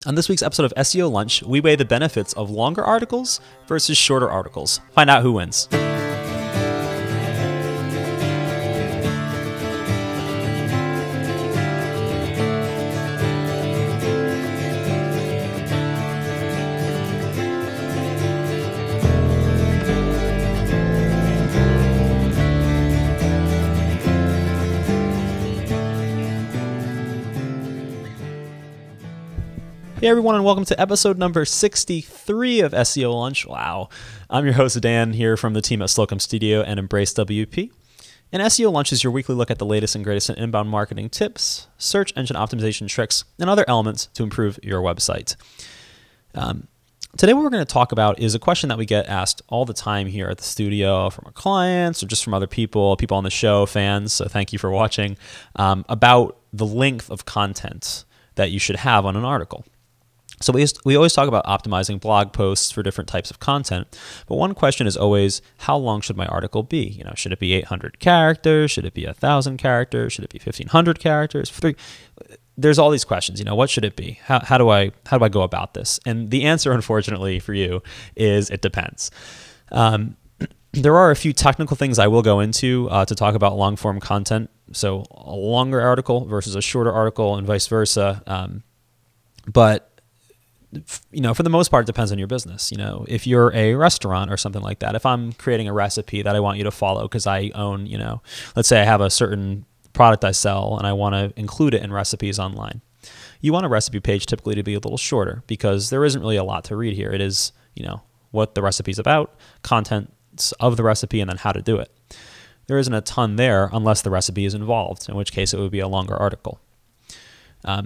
On this week's episode of SEO Lunch, we weigh the benefits of longer articles versus shorter articles. Find out who wins. Hey everyone, and welcome to episode number 63 of SEO Lunch. Wow. I'm your host, Dan, here from the team at Slocum Studio and Embrace WP. And SEO Lunch is your weekly look at the latest and greatest in inbound marketing tips, search engine optimization tricks, and other elements to improve your website. Today what we're going to talk about is a question that we get asked all the time here at the studio from our clients or just from other people on the show, fans, so thank you for watching, about the length of content that you should have on an article. So we always talk about optimizing blog posts for different types of content, but one question is always, how long should my article be? You know, should it be 800 characters? Should it be 1,000 characters? Should it be 1,500 characters? There's all these questions. You know, what should it be? How do I go about this? And the answer, unfortunately for you, is it depends. There are a few technical things I will go into to talk about long form content. So a longer article versus a shorter article, and vice versa. But you know, for the most part, it depends on your business. You know, if you're a restaurant or something like that, if I'm creating a recipe that I want you to follow because I own, you know, let's say I have a certain product I sell and I want to include it in recipes online. You want a recipe page typically to be a little shorter because there isn't really a lot to read here. It is, you know, what the recipe's about, contents of the recipe, and then how to do it. There isn't a ton there unless the recipe is involved, in which case it would be a longer article.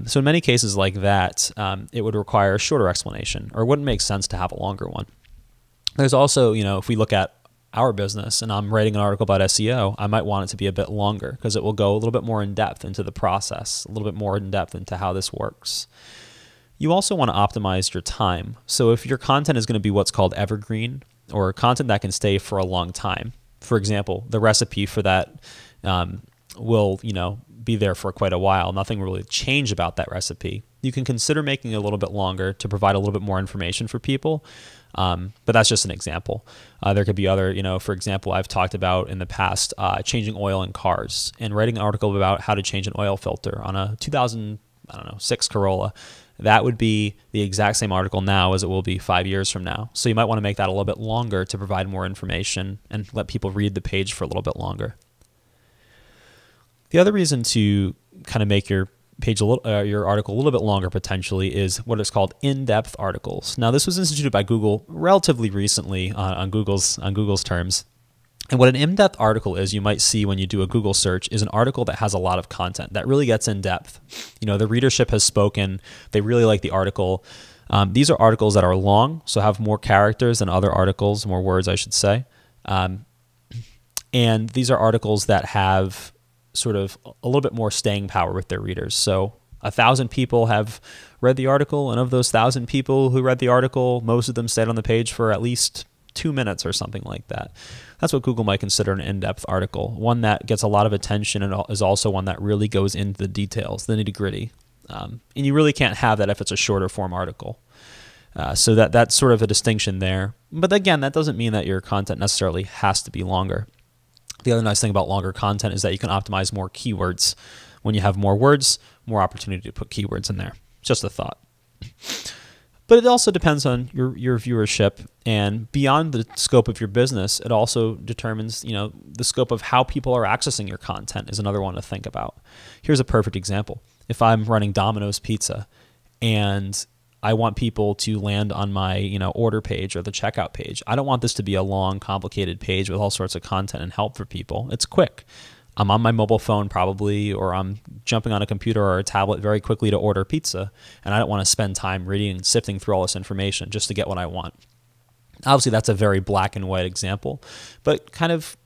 So in many cases like that, it would require a shorter explanation, or it wouldn't make sense to have a longer one. There's also, you know, if we look at our business and I'm writing an article about SEO, I might want it to be a bit longer because it will go a little bit more in depth into the process, a little bit more in depth into how this works. You also want to optimize your time. So if your content is going to be what's called evergreen, or content that can stay for a long time, for example, the recipe for that will, you know, be there for quite a while. Nothing will really change about that recipe. You can consider making it a little bit longer to provide a little bit more information for people. But that's just an example. There could be other, you know, for example, I've talked about in the past changing oil in cars and writing an article about how to change an oil filter on a 2006 Corolla. That would be the exact same article now as it will be 5 years from now. So you might want to make that a little bit longer to provide more information and let people read the page for a little bit longer. The other reason to kind of make your page your article a little bit longer potentially is what is called in-depth articles. Now, this was instituted by Google relatively recently on Google's terms. And what an in-depth article is, you might see when you do a Google search, is an article that has a lot of content that really gets in depth. You know, the readership has spoken. They really like the article. These are articles that are long, so have more characters than other articles, more words, I should say. And these are articles that have sort of a little bit more staying power with their readers. So 1,000 people have read the article, and of those 1,000 people who read the article, most of them stayed on the page for at least 2 minutes or something like that. That's what Google might consider an in-depth article, one that gets a lot of attention and is also one that really goes into the details, the nitty-gritty. And you really can't have that if it's a shorter form article. So that's sort of a distinction there. But again, that doesn't mean that your content necessarily has to be longer. The other nice thing about longer content is that you can optimize more keywords. When you have more words, more opportunity to put keywords in there. Just a thought. But it also depends on your viewership, and beyond the scope of your business, it also determines, you know, the scope of how people are accessing your content is another one to think about. Here's a perfect example. If I'm running Domino's Pizza and I want people to land on my, you know, order page or the checkout page, I don't want this to be a long, complicated page with all sorts of content and help for people. It's quick. I'm on my mobile phone probably, or I'm jumping on a computer or a tablet very quickly to order pizza, and I don't want to spend time reading and sifting through all this information just to get what I want. Obviously, that's a very black and white example, but kind of,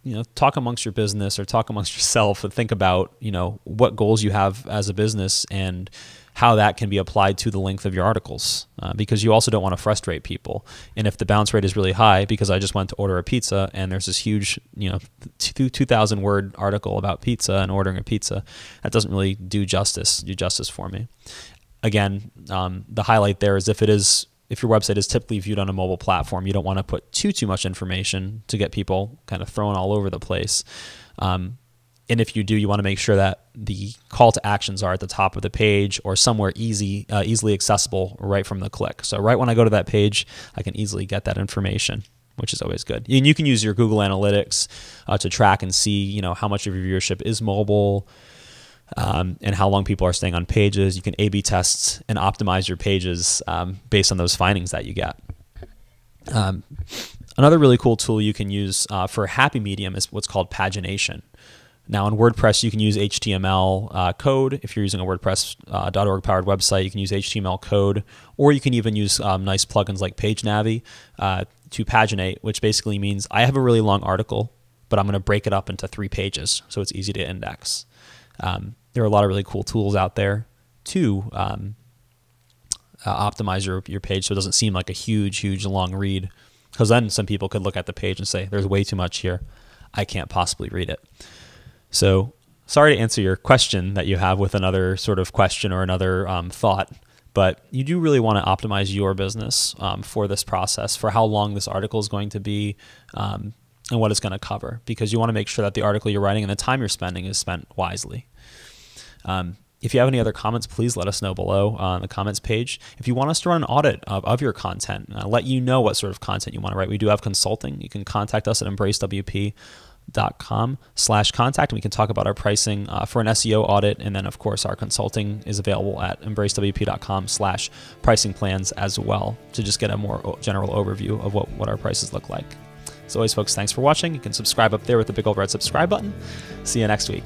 you know, talk amongst your business or talk amongst yourself and think about, you know, what goals you have as a business and how that can be applied to the length of your articles, because you also don't want to frustrate people. And if the bounce rate is really high because I just went to order a pizza and there's this huge, 2,000 word article about pizza and ordering a pizza, that doesn't really do justice for me. again, the highlight there is if your website is typically viewed on a mobile platform, you don't want to put too much information to get people kind of thrown all over the place. And if you do, you want to make sure that the call to actions are at the top of the page or somewhere easily accessible right from the click. So right when I go to that page, I can easily get that information, which is always good. And you can use your Google Analytics to track and see, how much of your viewership is mobile, and how long people are staying on pages. You can A/B test and optimize your pages based on those findings that you get. Another really cool tool you can use for a happy medium is what's called pagination. Now in WordPress, you can use HTML code. If you're using a WordPress.org powered website, you can use HTML code, or you can even use nice plugins like PageNavi to paginate, which basically means I have a really long article, but I'm going to break it up into 3 pages so it's easy to index. There are a lot of really cool tools out there to optimize your page so it doesn't seem like a huge long read, because then some people could look at the page and say, there's way too much here. I can't possibly read it. So sorry to answer your question that you have with another sort of question or another thought, but you do really want to optimize your business for this process, for how long this article is going to be and what it's going to cover, because you want to make sure that the article you're writing and the time you're spending is spent wisely. If you have any other comments, please let us know below on the comments page. If you want us to run an audit of your content, let you know what sort of content you want to write, we do have consulting. You can contact us at embracewp.com/contact, and we can talk about our pricing for an SEO audit. And then of course our consulting is available at embracewp.com/pricing plans as well, to just get a more general overview of what our prices look like. As always, folks, thanks for watching. You can subscribe up there with the big old red subscribe button. See you next week.